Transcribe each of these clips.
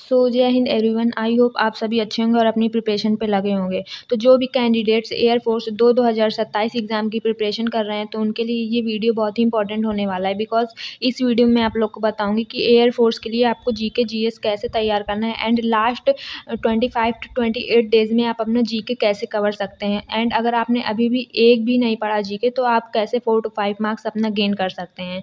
सो जय Hind everyone, I hope आप सभी अच्छे होंगे और अपनी प्रिपरेशन पे लगे होंगे। तो जो भी कैंडिडेट्स एयरफोर्स 2027 एग्ज़ाम की प्रिपरेशन कर रहे हैं तो उनके लिए ये वीडियो बहुत ही इंपॉर्टेंट होने वाला है। बिकॉज इस वीडियो में आप लोग को बताऊंगी कि एयरफोर्स के लिए आपको जीके जीएस कैसे तैयार करना है एंड लास्ट 25 टू 28 डेज में आप अपना जीके कैसे कवर सकते हैं। एंड अगर आपने अभी भी एक भी नहीं पढ़ा जीके तो आप कैसे 4 to 5 मार्क्स अपना गेन कर सकते हैं।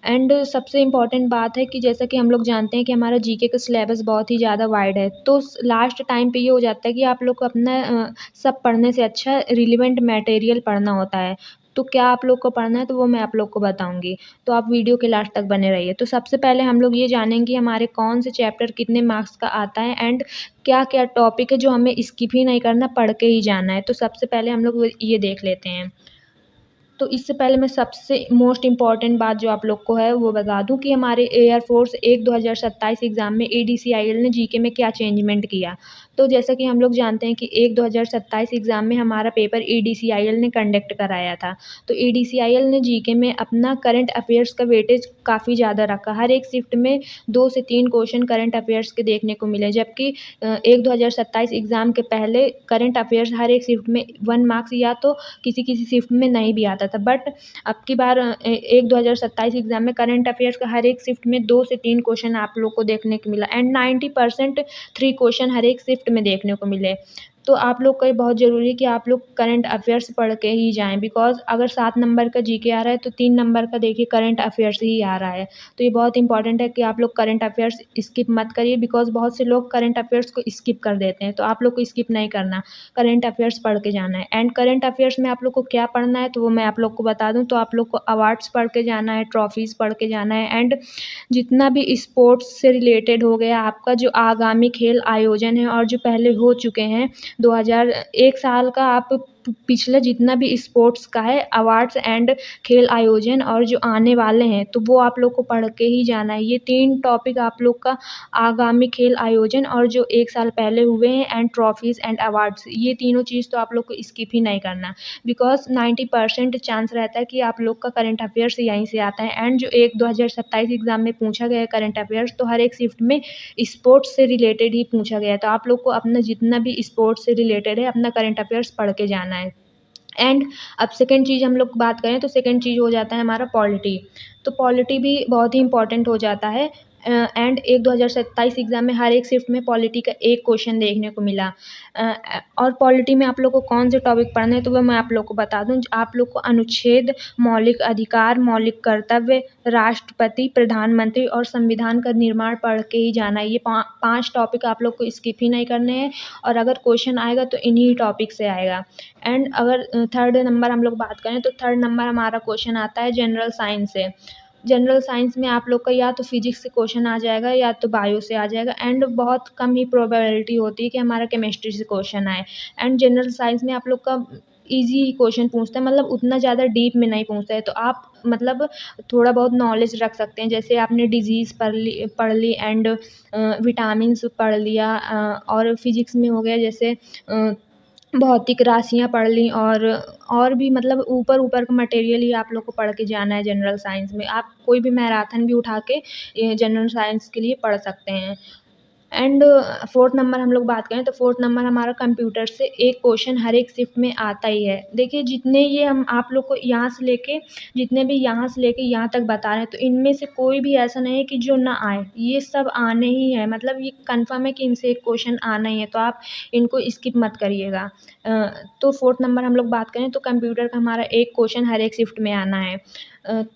एंड सबसे इम्पॉर्टेंट बात है कि जैसा कि हम लोग जानते हैं कि हमारा जीके का सिलेबस बहुत ही ज़्यादा वाइड है, तो लास्ट टाइम पे ये हो जाता है कि आप लोग को अपना सब पढ़ने से अच्छा रिलेवेंट मटेरियल पढ़ना होता है। तो क्या आप लोग को पढ़ना है तो वो मैं आप लोग को बताऊंगी, तो आप वीडियो के लास्ट तक बने रहिए। तो सबसे पहले हम लोग ये जानेंगे कि हमारे कौन से चैप्टर कितने मार्क्स का आता है एंड क्या क्या टॉपिक है जो हमें स्किप ही नहीं करना, पढ़ के ही जाना है। तो सबसे पहले हम लोग ये देख लेते हैं। तो इससे पहले मैं सबसे मोस्ट इम्पॉर्टेंट बात जो आप लोग को है वो बता दूं कि हमारे एयरफोर्स 2027 एग्ज़ाम में एडीसीआईएल ने जीके में क्या चेंजमेंट किया। तो जैसा कि हम लोग जानते हैं कि 2027 एग्ज़ाम में हमारा पेपर एडीसीआईएल ने कंडक्ट कराया था। तो एडीसीआईएल ने जीके में अपना करंट अफेयर्स का वेटेज काफ़ी ज़्यादा रखा। हर एक शिफ्ट में 2 से 3 क्वेश्चन करंट अफेयर्स के देखने को मिले, जबकि 2027 एग्ज़ाम के पहले करंट अफेयर्स हर एक शिफ्ट में 1 मार्क्स या तो किसी शिफ्ट में नहीं भी आता था। बट अब की बार 2027 एग्ज़ाम में करंट अफेयर्स का हर एक शिफ्ट में 2 से 3 क्वेश्चन आप लोग को देखने को मिला एंड 90% 3 क्वेश्चन हर एक शिफ्ट में देखने को मिले। तो आप लोग को ये बहुत ज़रूरी है कि आप लोग करंट अफेयर्स पढ़ के ही जाएँ। बिकॉज़ अगर 7 नंबर का जीके आ रहा है तो 3 नंबर का देखिए करंट अफेयर्स ही आ रहा है। तो ये बहुत इंपॉर्टेंट है कि आप लोग करंट अफेयर्स स्किप मत करिए, बिकॉज़ बहुत से लोग करंट अफेयर्स को स्किप कर देते हैं। तो आप लोग को स्किप नहीं करना, करंट अफेयर्स पढ़ के जाना है। एंड करंट अफेयर्स में आप लोग को क्या पढ़ना है तो वो मैं आप लोग को बता दूँ। तो आप लोग को अवार्ड्स पढ़ के जाना है, ट्रॉफीज़ पढ़ के जाना है एंड जितना भी स्पोर्ट्स से रिलेटेड हो गया, आपका जो आगामी खेल आयोजन है और जो पहले हो चुके हैं 2001 साल का, आप पिछले जितना भी स्पोर्ट्स का है अवार्ड्स एंड खेल आयोजन और जो आने वाले हैं तो वो आप लोग को पढ़ के ही जाना है। ये 3 टॉपिक आप लोग का आगामी खेल आयोजन और जो 1 साल पहले हुए हैं एंड ट्रॉफीज़ एंड अवार्ड्स, ये तीनों चीज़ तो आप लोग को स्किप ही नहीं करना। बिकॉज़ 90% चांस रहता है कि आप लोग का करंट अफेयर्स यहीं से आता है एंड जो 2027 एग्ज़ाम में पूछा गया है करंट अफेयर्स, तो हर एक शिफ्ट में स्पोर्ट्स से रिलेटेड ही पूछा गया है। तो आप लोग को अपना जितना भी स्पोर्ट्स से रिलेटेड है अपना करंट अफेयर्स पढ़ के जाना है। एंड अब सेकंड चीज़ हम लोग बात करें तो सेकंड चीज़ हो जाता है हमारा पॉलिटी। तो पॉलिटी भी बहुत ही इम्पोर्टेंट हो जाता है। एंड 2027 एग्ज़ाम में हर एक शिफ्ट में पॉलिटी का एक क्वेश्चन देखने को मिला। और पॉलिटी में आप लोग को कौन से टॉपिक पढ़ने हैं तो वो मैं आप लोग को बता दूँ। आप लोग को अनुच्छेद, मौलिक अधिकार, मौलिक कर्तव्य, राष्ट्रपति, प्रधानमंत्री और संविधान का निर्माण पढ़ के ही जाना है। ये 5 टॉपिक आप लोग को स्किप ही नहीं करने हैं और अगर क्वेश्चन आएगा तो इन्हीं टॉपिक से आएगा। एंड अगर थर्ड नंबर हम लोग बात करें तो थर्ड नंबर हमारा क्वेश्चन आता है जनरल साइंस से। जनरल साइंस में आप लोग का या तो फिजिक्स से क्वेश्चन आ जाएगा या तो बायो से आ जाएगा एंड बहुत कम ही प्रोबेबिलिटी होती है कि हमारा केमिस्ट्री से क्वेश्चन आए। एंड जनरल साइंस में आप लोग का ईज़ी क्वेश्चन पूछता है, मतलब उतना ज़्यादा डीप में नहीं पूछता है। तो आप मतलब थोड़ा बहुत नॉलेज रख सकते हैं, जैसे आपने डिज़ीज़ पढ़ ली एंड विटामिन्स पढ़ लिया, और फिजिक्स में हो गया जैसे भौतिक राशियाँ पढ़ लीं और भी मतलब ऊपर-ऊपर का मटेरियल ही आप लोग को पढ़ के जाना है जनरल साइंस में। आप कोई भी मैराथन भी उठा के ये जनरल साइंस के लिए पढ़ सकते हैं। एंड फोर्थ नंबर हम लोग बात करें तो फोर्थ नंबर हमारा कंप्यूटर से एक क्वेश्चन हर एक शिफ्ट में आता ही है। देखिए जितने ये हम आप लोग को यहाँ से लेके यहाँ तक बता रहे हैं तो इनमें से कोई भी ऐसा नहीं है कि जो ना आए, ये सब आने ही है। मतलब ये कन्फर्म है कि इनसे एक क्वेश्चन आना ही है, तो आप इनको स्किप मत करिएगा। तो फोर्थ नंबर हम लोग बात करें तो कंप्यूटर का हमारा एक क्वेश्चन हर एक शिफ्ट में आना है।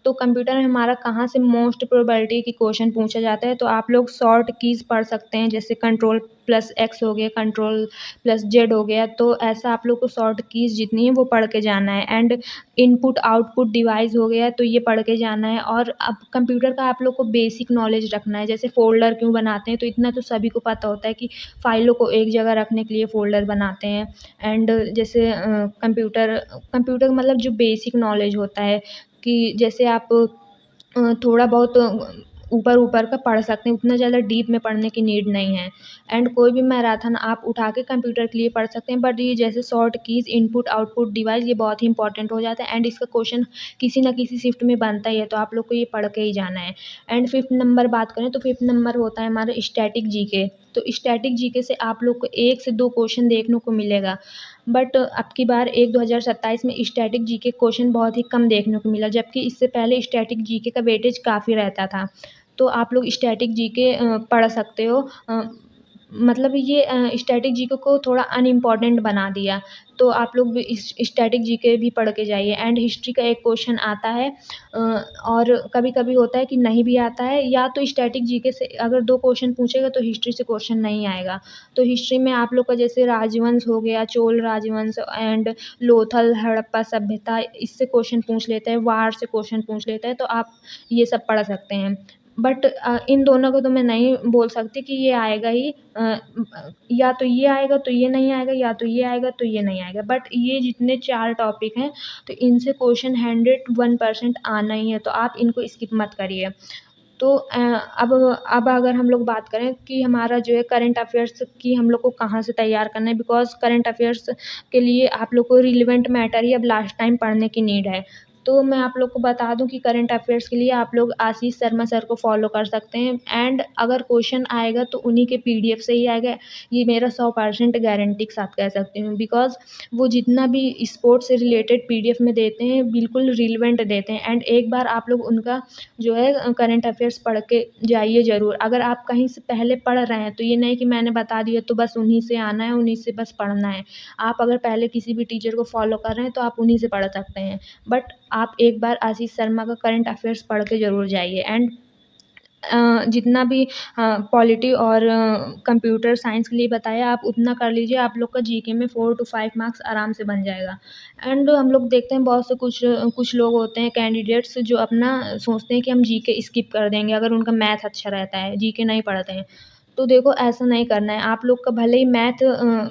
तो कंप्यूटर में हमारा कहाँ से मोस्ट प्रोबेबिलिटी की क्वेश्चन पूछा जाता है तो आप लोग शॉर्ट कीज़ पढ़ सकते हैं, जैसे कंट्रोल+X हो गया, कंट्रोल+Z हो गया। तो ऐसा आप लोग को शॉर्ट कीज़ जितनी हैं वो पढ़ के जाना है। एंड इनपुट आउटपुट डिवाइस हो गया तो ये पढ़ के जाना है। और अब कंप्यूटर का आप लोग को बेसिक नॉलेज रखना है, जैसे फ़ोल्डर क्यों बनाते हैं तो इतना तो सभी को पता होता है कि फ़ाइलों को एक जगह रखने के लिए फ़ोल्डर बनाते हैं। एंड जैसे कंप्यूटर मतलब जो बेसिक नॉलेज होता है कि जैसे आप थोड़ा बहुत ऊपर ऊपर का पढ़ सकते हैं, उतना ज़्यादा डीप में पढ़ने की नीड नहीं है। एंड कोई भी मैराथन आप उठा के कंप्यूटर के लिए पढ़ सकते हैं, बट ये जैसे short keys, input output device, ये बहुत ही इंपॉर्टेंट हो जाता है एंड इसका क्वेश्चन किसी न किसी शिफ्ट में बनता ही है, तो आप लोग को ये पढ़ के ही जाना है। एंड 5th नंबर बात करें तो 5th नंबर होता है हमारा स्टैटिक जीके। तो स्टैटिक जीके से आप लोग को 1 से 2 क्वेश्चन देखने को मिलेगा। बट अब की बार 2027 में स्टैटिक जीके क्वेश्चन बहुत ही कम देखने को मिला, जबकि इससे पहले स्टैटिक जीके का वेटेज काफ़ी रहता था। तो आप लोग स्टैटिक जीके पढ़ सकते हो। मतलब ये स्टैटिक जीके को थोड़ा अनइम्पोर्टेंट बना दिया, तो आप लोग भी इस स्टैटिक जीके भी पढ़ के जाइए। एंड हिस्ट्री का एक क्वेश्चन आता है और कभी-कभी होता है कि नहीं भी आता है, या तो स्टैटिक जीके से अगर 2 क्वेश्चन पूछेगा तो हिस्ट्री से क्वेश्चन नहीं आएगा। तो हिस्ट्री में आप लोग का जैसे राजवंश हो गया, चोल राजवंश एंड लोथल, हड़प्पा सभ्यता, इससे क्वेश्चन पूछ लेता है, वार से क्वेश्चन पूछ लेता है, तो आप ये सब पढ़ सकते हैं। बट इन दोनों को तो मैं नहीं बोल सकती कि ये आएगा ही, या तो ये आएगा तो ये नहीं आएगा, या तो ये आएगा तो ये नहीं आएगा। बट ये जितने 4 टॉपिक हैं, तो इनसे क्वेश्चन 101% आना ही है, तो आप इनको स्किप मत करिए। तो अब अगर हम लोग बात करें कि हमारा जो है करंट अफ़ेयर्स की हम लोग को कहाँ से तैयार करना है, बिकॉज़ करंट अफ़ेयर्स के लिए आप लोग को रिलेवेंट मैटर ही अब लास्ट टाइम पढ़ने की नीड है। तो मैं आप लोग को बता दूँ कि करंट अफ़ेयर्स के लिए आप लोग आशीष शर्मा सर को फ़ॉलो कर सकते हैं एंड अगर क्वेश्चन आएगा तो उन्हीं के पीडीएफ से ही आएगा। ये मेरा 100% गारंटी के साथ कह सकती हूँ, बिकॉज़ वो जितना भी स्पोर्ट्स से रिलेटेड पीडीएफ में देते हैं, बिल्कुल रिलेवेंट देते हैं। एंड एक बार आप लोग उनका जो है करंट अफ़ेयर्स पढ़ के जाइए ज़रूर। अगर आप कहीं से पहले पढ़ रहे हैं, तो ये नहीं कि मैंने बता दिया तो बस उन्हीं से आना है, उन्हीं से बस पढ़ना है। आप अगर पहले किसी भी टीचर को फ़ॉलो कर रहे हैं, तो आप उन्हीं से पढ़ सकते हैं। बट आप एक बार आशीष शर्मा का करंट अफ़ेयर्स पढ़ के ज़रूर जाइए। एंड जितना भी पॉलिटी और कंप्यूटर साइंस के लिए बताया, आप उतना कर लीजिए, आप लोग का जीके में 4 टू 5 मार्क्स आराम से बन जाएगा। एंड हम लोग देखते हैं बहुत से कुछ लोग होते हैं कैंडिडेट्स जो अपना सोचते हैं कि हम जीके स्किप कर देंगे अगर उनका मैथ अच्छा रहता है, जीके नहीं पढ़ते हैं। तो देखो ऐसा नहीं करना है, आप लोग का भले ही मैथ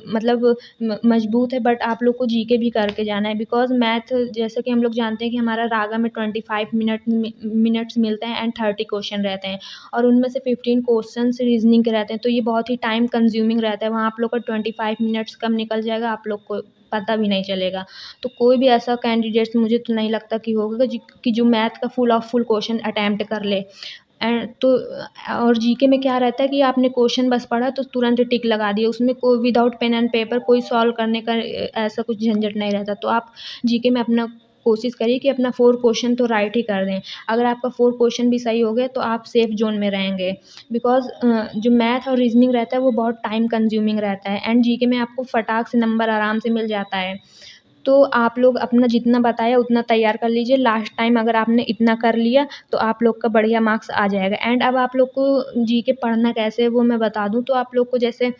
मतलब मज़बूत है, बट आप लोग को जीके भी करके जाना है, बिकॉज़ मैथ जैसे कि हम लोग जानते हैं कि हमारा रागा में 25 मिनट्स मिलते हैं एंड 30 क्वेश्चन रहते हैं और उनमें से 15 क्वेश्चंस रीज़निंग के रहते हैं, तो ये बहुत ही टाइम कंज्यूमिंग रहता है। वहाँ आप लोग का 25 मिनट्स कब निकल जाएगा आप लोग को पता भी नहीं चलेगा। तो कोई भी ऐसा कैंडिडेट्स मुझे तो नहीं लगता कि होगा कि जो मैथ का full of full question attempt कर ले। तो और जीके में क्या रहता है कि आपने क्वेश्चन बस पढ़ा तो तुरंत टिक लगा दिया, उसमें कोई विदाउट पेन एंड पेपर कोई सॉल्व करने का ऐसा कुछ झंझट नहीं रहता। तो आप जीके में अपना कोशिश करिए कि अपना 4 क्वेश्चन तो राइट ही कर दें। अगर आपका 4 क्वेश्चन भी सही हो गया तो आप सेफ ज़ोन में रहेंगे, बिकॉज़ जो मैथ और रीज़निंग रहता है वो बहुत टाइम कंज्यूमिंग रहता है एंड जीके में आपको फटाक से नंबर आराम से मिल जाता है। तो आप लोग अपना जितना बताया उतना तैयार कर लीजिए, लास्ट टाइम अगर आपने इतना कर लिया तो आप लोग का बढ़िया मार्क्स आ जाएगा। एंड अब आप लोग को जीके पढ़ना कैसे है वो मैं बता दूँ, तो आप लोग को जैसे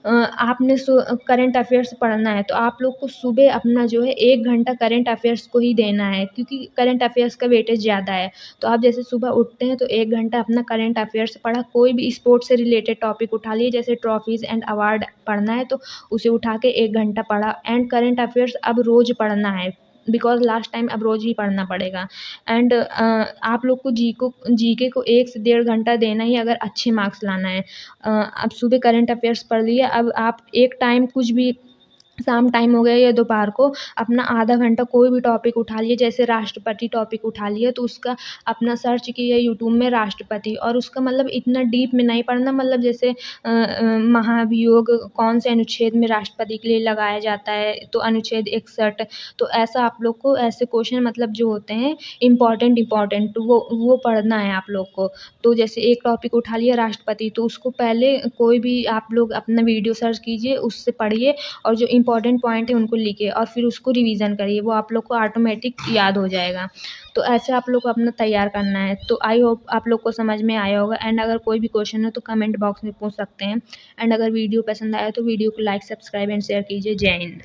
आपने करंट अफ़ेयर्स पढ़ना है, तो आप लोग को सुबह अपना जो है 1 घंटा करंट अफ़ेयर्स को ही देना है, क्योंकि करंट अफ़ेयर्स का वेटेज ज़्यादा है। तो आप जैसे सुबह उठते हैं तो 1 घंटा अपना करंट अफ़ेयर्स पढ़ा, कोई भी स्पोर्ट्स से रिलेटेड टॉपिक उठा लिए, जैसे ट्रॉफ़ीज़ एंड अवार्ड पढ़ना है तो उसे उठा के 1 घंटा पढ़ा। एंड करंट अफ़ेयर्स अब रोज़ पढ़ना है, बिकॉज़ लास्ट टाइम अब रोज़ ही पढ़ना पड़ेगा। एंड आप लोग को जीके को 1 से डेढ़ घंटा देना ही अगर अच्छे मार्क्स लाना है। अब सुबह करंट अफ़ेयर्स पढ़ लिए, अब आप एक टाइम कुछ भी शाम टाइम हो गया या दोपहर को अपना आधा घंटा कोई भी टॉपिक उठा लिए, जैसे राष्ट्रपति टॉपिक उठा लिए तो उसका अपना सर्च किया यूट्यूब में राष्ट्रपति, और उसका मतलब इतना डीप में नहीं पढ़ना, मतलब जैसे महाभियोग कौन से अनुच्छेद में राष्ट्रपति के लिए लगाया जाता है, तो अनुच्छेद 61, तो ऐसा आप लोग को ऐसे क्वेश्चन मतलब जो होते हैं इम्पॉर्टेंट वो पढ़ना है आप लोग को। तो जैसे एक टॉपिक उठा लिया राष्ट्रपति, तो उसको पहले कोई भी आप लोग अपना वीडियो सर्च कीजिए, उससे पढ़िए और जो इम्पोर्टेंट पॉइंट है उनको लिखिए और फिर उसको रिवीजन करिए, वो आप लोग को ऑटोमेटिक याद हो जाएगा। तो ऐसे आप लोग को अपना तैयार करना है। तो आई होप आप लोग को समझ में आया होगा। एंड अगर कोई भी क्वेश्चन हो तो कमेंट बॉक्स में पूछ सकते हैं। एंड अगर वीडियो पसंद आया तो वीडियो को लाइक, सब्सक्राइब एंड शेयर कीजिए। जय हिंद।